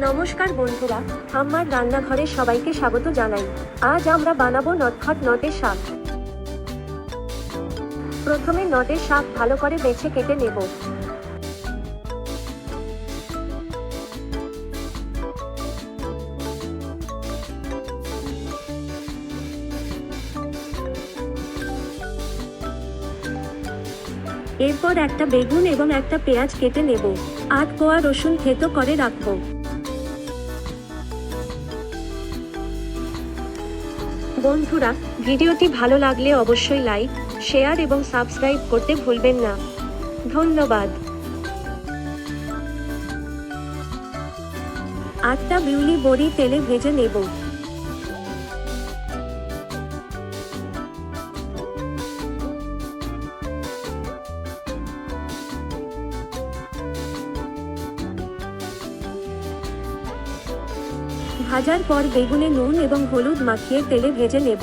নমস্কার বন্ধুরা, আমার রান্নাঘরে সবাইকে স্বাগত জানাই। আজ আমরা বানাবো নটখট নটের শাক। প্রথমে নটের শাক ভালো করে বেছে কেটে নেব। এরপর একটা বেগুন এবং একটা পেঁয়াজ কেটে নেব। 8 কোয়া রসুন থেতো করে রাখবো। বন্ধুরা, ভিডিওটি ভালো লাগলে অবশ্যই লাইক, শেয়ার এবং সাবস্ক্রাইব করতে ভুলবেন না। ধন্যবাদ। 8টা বিউলি বড়ি তেলে ভেজে নেব। ভাজার পর বেগুনে নুন এবং হলুদ মাখিয়ে তেলে ভেজে নেব।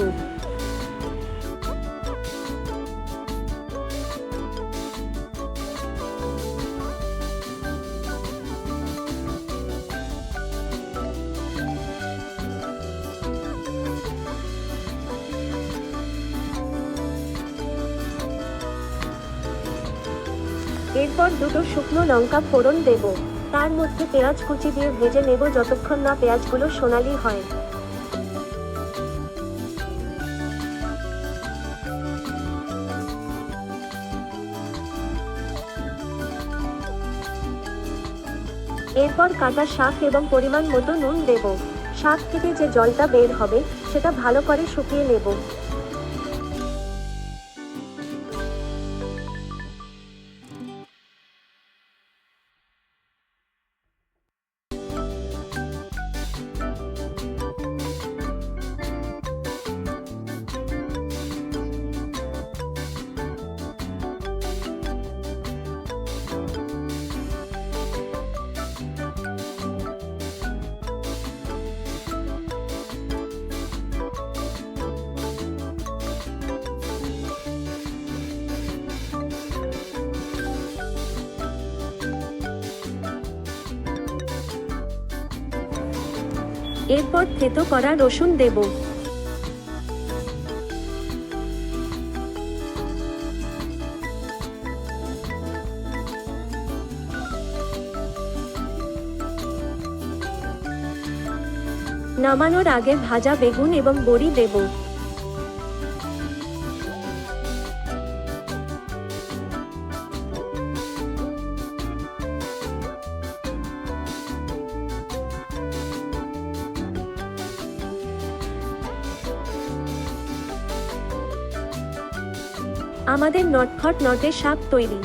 এরপর দুটো শুকনো লঙ্কা ফোড়ন দেব। তার মধ্যে পেঁয়াজ কুচি দিয়ে ভেজে নেব যতক্ষণ না পেঁয়াজগুলো সোনালি হয়। এরপর কাটা শাক এবং পরিমাণ মতো নুন দেব। শাক থেকে যে জলটা বের হবে সেটা ভালো করে শুকিয়ে নেব। এরপর থেতো করা রসুন দেব। নামানোর আগে ভাজা বেগুন এবং বড়ি দেব। আমাদের নটখট নটের শাক তৈরি।